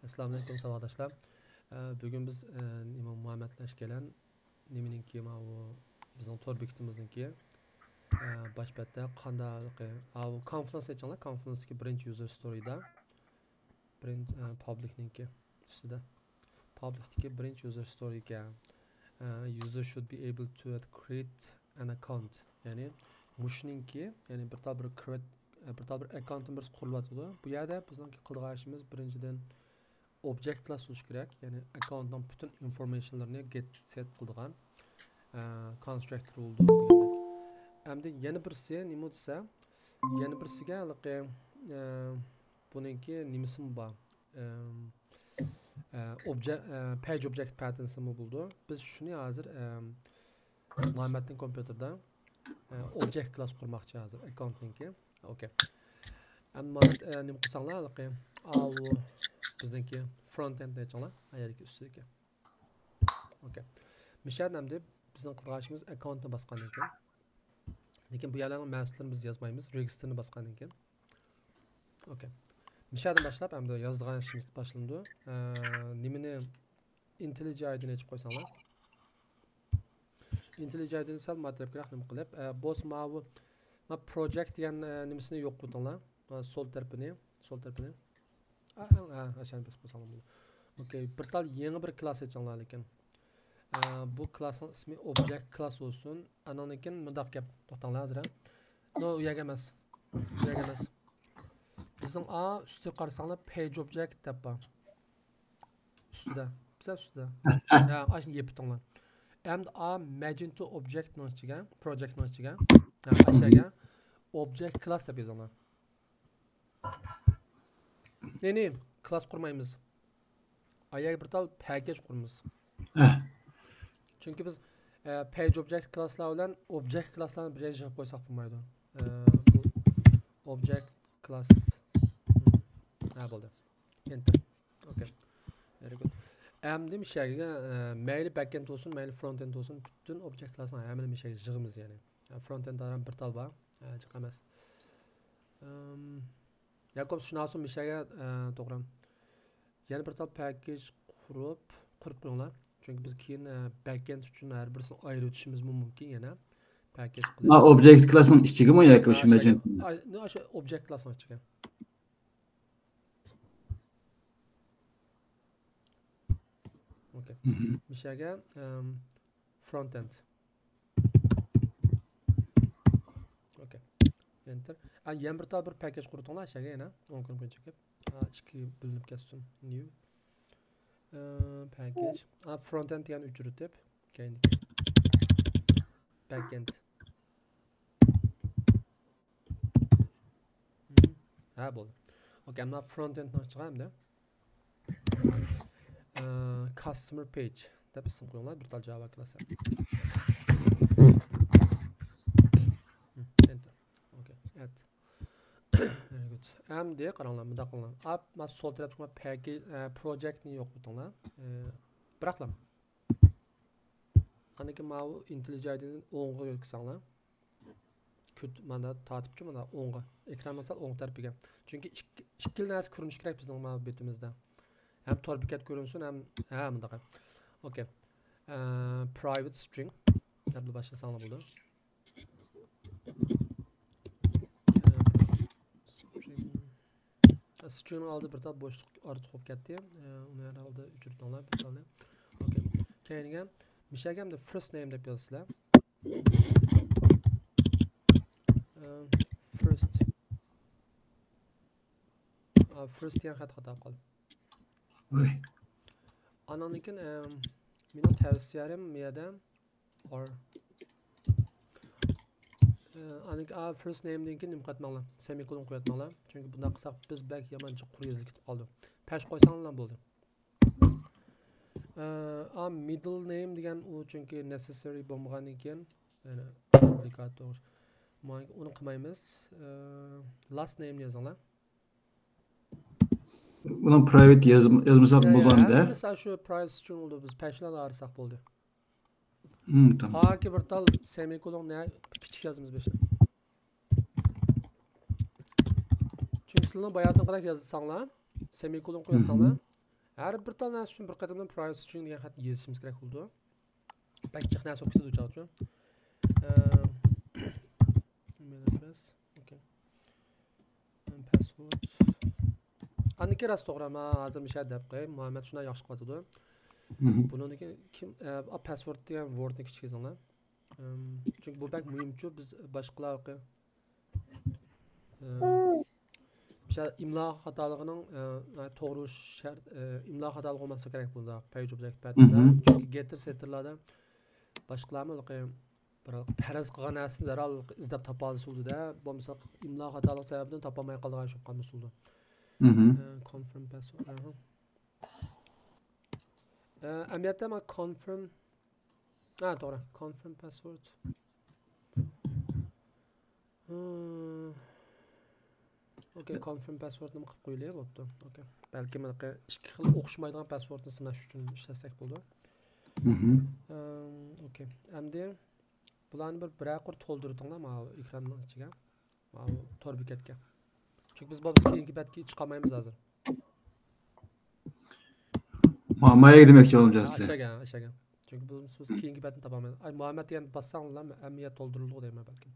Assalomu alaykum savatdoshlar. Bugun biz nima muomalash kelan nimaninki ma bu bizning tor bekitimizniki boshpatda qandaylik bu conference aytganlar conference'ki birinchi user story'da birinchi publicninki ustida public'dagi birinchi user story'ga user should be able to create an account. Ya'ni mushninki ya'ni bir account'imiz biz qurilyotdi. Bu yerda bizning qilgan ishimiz birinchidan object class bo'lish kerak, ya'ni accountning bütün informationlarni get set qilgan constructor bo'ldi degandek. Endi yana birisi nima desa, yana birisiga buningki nimasi bor? Page object patterns mi bo'ldi? Biz shuni hozir Muhammadning kompyuterda object class qurmoqchi hozir accountningki. Okay. Endi mana nima qilsanglar bizniki front-end deyəcəklər, ayarki üstüdəki. Okay. Müşahidəmdə bizim qılğaşımız account-ı basqan ekan. Lakin bu yerlərin məhsullarını biz yazmayımız, registerni basqan ekan. Okay. Müşahidən başlap, həm də yazdığan işimiz başlandı. Nimini IntelliJ ID-ni açıb qoysanlar. IntelliJ ID-ni sal matrep qıraq nima qılıb, boss mavi project deyən nimisini yox qıldınlar. Sol tərəfini. Aşağı basıp basalım bunu. Okay, bir tal yeni bir class açanlar lekin. Bu class'ın ismi object class olsun. Ananınkin mındaq gap toxtanlar hazır. No, u yerga emas. Bizim üstü qarasanglar page object deb bor. Üstüdə. Bizə üstüdə. Aşını yeyib bitinglar. Endi magenta object nın içiga, project nın içiga. Aşağıya object class deb yazanlar. Yeni class kurmayımız. Ayağı bir tal package kurmamız. Çünkü biz page object class'lar olan object class'larını bir yere koysak bulmaydı. Bu object class buldu. Enter. Okay. Very good. Hem demiş ya mail backend olsun, mail frontend olsun bütün object class'lar hemen bir şey yığımız yani. Frontend aran bir tal var. Çıkamaz. Yakup şunasın bir şeye doğru. Yani bir tal package kurup qo'yinglar. Çünkü biz keyin backend uchun har birisini ayrı tutishimiz mumkin yana. Package qilib. Object class'ın ichiga mi yoki o'sha magenta? No, o'sha object class'ning ichiga. Okay. Bir şeye frontend. Okay. Enter. Yan bir tal bir package qurdinglar aşağıya yana. 10 kun çekib. İki bölünüp ketsin. New package. Frontend yani ücretip. Kendi. Backend. Buldu. Okay, ama frontend nasıl çıkayım da? Customer page. Dep isim koyuyorlar. Bir tal Java klası. Enter. Okay. Add. Very good. Hem diye qaranglar, bunda qilinglar. Mas sol tarafga package projectni yo'q butonlar. Bıraklam. Aniki mavi IntelliJ ID'nin 10'a yo'qsanglar. Kötü mana tatipçi mana 10'a. Ekran masal 10 tarafıga. Çünkü ikki narsa ko'rinish kerak bizning mana betimizda. Hem tor bekat ko'rinsin, hem bundaqa. Okay. Private string. Tablo başlasanglar bo'ldi. String aldı bir tal boşluk artık hop ketdi. Uni herhalde ücretlanlar bir tane. Okay. Keyinga mishagamda first name deb yozsizlar. First degan xat xato qoldi. Voy. Ananikin mening tavsiyalarim bu yerda or Anik first name'deki nim qatmanglar. Semikolon qo'yatmanglar. Chunki bunday qilsak biz bak yamancha quriyizlik ketib qoldi. Pash qo'ysanglar bo'ldi. Middle name degan u chunki necessary bo'lmagan ekan. Yana obligator. Uni qilmaymiz. Last name yozinglar. Buni private yozmasak bo'lganda. Mesela şu price uchun oldu biz pashlarni arasak bo'ldi. Tamam. Haki bir tal semikolon ne kichik yazımız beşe. Çünkü sizin bayatına kadar yazsanlar, semikolon koyarsanlar, Her bir tane üçün bir qadamdan private string degan xatni yozishimiz kerak bo'ldi. Bak jiq narsa o'qitdi o'chog'chi. Email address. Okay. And password. Aniki rost to'g'ri, men hozir bir şey deb qo'yay. Muhammad shunday yaxshi qiladi. Bundan kim password degan wordni kichik yozinglar. Çünkü bu bak mühimçi biz başkalarga imla hatalığının doğru şart imla hatalığı olması gerek bunda page object pattern'da çünkü getir setterlarda başkalarımı bir paraz qilgan narsani darhol izlab topa olish bo'ldi da bo'lmasa imlo xatolik sababidan topolmay qolgan shu qolmas bo'ldi. Confirm password. Amiyatda men confirm to'g'ri, confirm password. Okay, confirm passwordni qilib qo'yilay bo'pti. Okay. Balki men ikki xil o'xshamaydigan passwordni sinash uchun ishlasak bo'ldi. Okay. Endi bularni bir qor to'ldirdinglar mana ekranning ichiga. Mana tor bekatga. Chunki biz bo'lsa keyingi betga chiqolmaymiz hozir. Muammoga demoqchi bo'ldim siz. Aşagan. Çünkü biz keyingi betni topolmaymiz. Ay Muhammed degan bassanglar amiyat to'ldirildi demayman balki.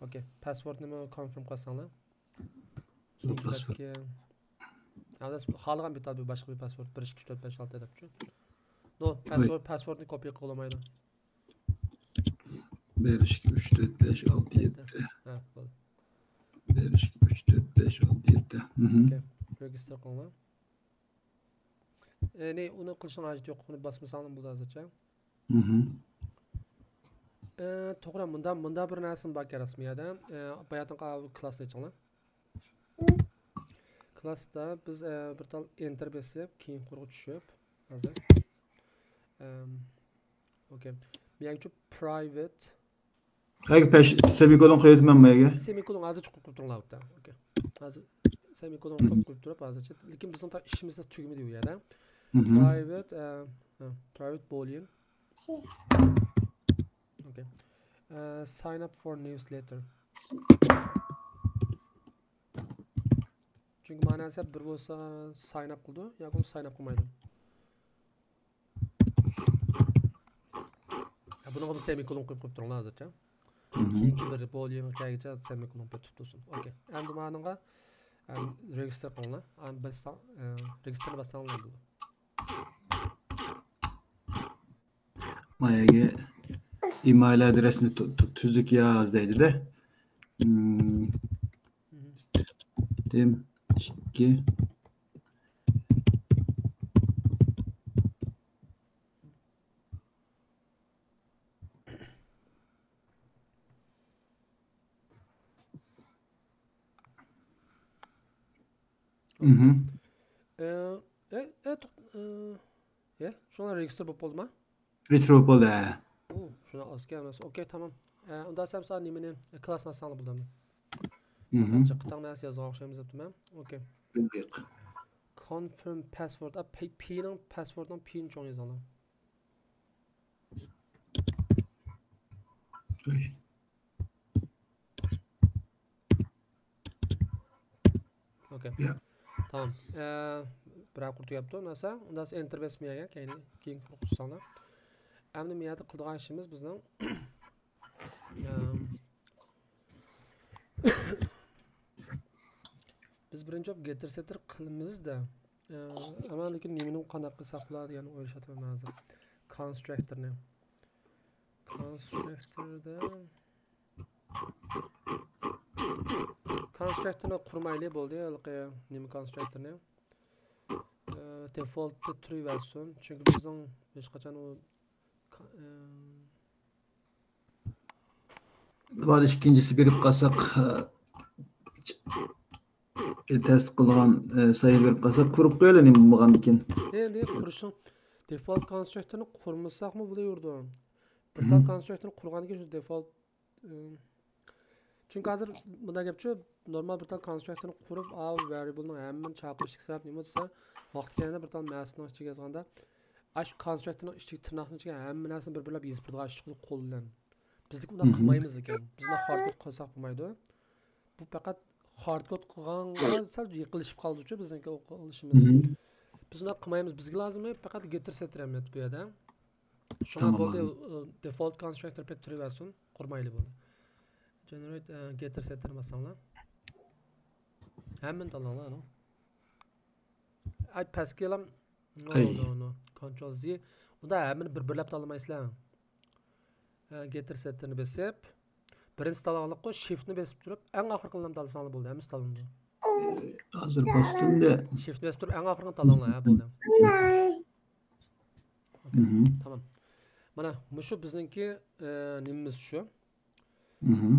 Okay. Passwordni confirm qilsanglar. Xohlagan bitta boshqa bir password 1 2 3 4 5 6 debchi. No, passwordni kopya qila olmaydi. 1 2 3 4 5 6 7. Ha, bo'ldi. 1 2 3 4 5 6 7. Okay. Register qilinglar. Ne, uni qilishning hojati yo'q. Uni bosmasanglar bo'ldi hozircha. To'g'ri, bunda bir narsani bor rasmiyada. Bayatdan klassni ichinglar. Klassda biz bir tal enter bosib, keyin qurg'u tushib, hozir. Okay. Menga private. Qayga semikolon qo'yayapman menga. Semikolon hozir chiqib turinglar bitta. Okay. Hozir semikolon qo'yib turib hozircha, lekin bizning ishimizda tugmadi u yerda. Private boolean. Okay. Sign up for newsletter. Çünkü manası bir olsa sign up qildi, yoki sign up qilmaydi. Buni bir semikolon qo'yib turinglar hozircha. Keyingi bir boolean kagicha semikolon qo'yib tursin. Okay. Endi menga register qilinglar. Register bassanglar bo'ldi. Mayaga email adresini tuzuk yaz deydi de. Dem 2 Şuna register bo'ldi. Register bo'ldi. Şuna az gelmez. Okay, tamam. Ondan sonra sen nimenin klasına sanlı buldum. Qıtaq narsa yazgan o'xshaymiz debman. Okay. Confirm password. P'ning passworddan P'ni cho'ng yozinglar. Okay. Tamam. Biroq qurtiyapti narsa. Undan sonra enter bosmayaga keyin qursanlar. Endi bu yerda qiladigan ishimiz bizning biz birinchi getir setter qilamiz-da. Ama lekin nimani qanaqa qilsak bo'ladi, ya'ni o'ylashyapman hozir. Constructorni. Constructorni qurmayli bo'ldi, nima constructorni. Default true version. Çünkü bizning hech qachon u var ikincisi berip qalsak test qilgan sayı berip qalsak qurup qo'yalım bo'lgan ekan. Ne qurishing default constructorni qurmasaqmi bo'laverdi. Bir tal constructorni qurgandan keyin shu default çünkü hozir bunda gapchi normal bir tal constructorni qurib, variablening hammani chaqirishga sabab nima desa, vaqt kelganda bir tal massning ichiga yozganda ash constructorning ichiga tirnoqning ichiga hamma narsani bir-birlab yozib turgan ishni qo'llan. Bizlik undan qilmaymiz ekan. Bizning hardcode qilsak bo'lmaydi. Bu faqat hardcode qilganga sal yiqilishib qoldi-ku bizniki o'qilishimiz. Biz uni qilmaymiz, bizga lozim faqat getter setter emas bu yerda. Shunga Tamam bo'ldi, abi. default constructor pet turaversin, qurmayli bo'ldi. Generate getter setter masalan. Hamma tanlanglar, no. Ay Pascal'am Ay. no. Control Z. Unda hammani bir-birlab tanlamaysizlar. Getter setterni besib, birinchi tanlanglar qo'y, shiftni besib turib, eng oxirgini tanlasanglar bo'ldi, hammasi tanlandi. Hazır bastım da. Shiftni besib turib, eng oxirgini tanlanglar, bo'ldi. Hı hı. Tamam. Mana shu bizningki nimamiz shu. Hı hı.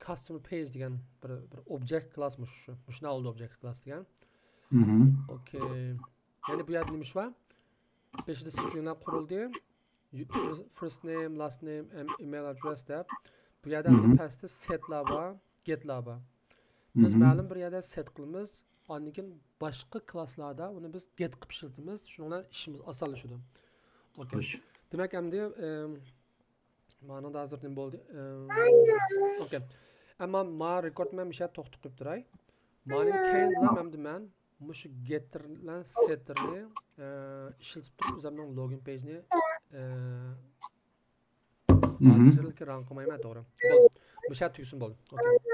Customer page degan bir object classmış shu. Shuna oldi object class degan. Hı hı. Okay. Yani bu yerda nima ish bor? Beshida stringlar qurildi. First name, last name, email address deb. Bu yerda pastda setlar bor, getlar bor. Biz ma'lum bir yerda set qilamiz. Ondan keyin boshqa klasslarda uni biz get qilib ishlatamiz. Shundan ishimiz osonlashadi. Okay. Hoş. Demak endi mana hozir nima bo'ldi? Okay. Ammo ma record men bir şey to'xtab qo'yib turay. Mening keynlar hamda men mushu getter bilan setterni ishlatib turib o'zimning login page'ni hozircha run qilmayman, to'g'ri. Bu şey tugsin bo'ldi. Okay.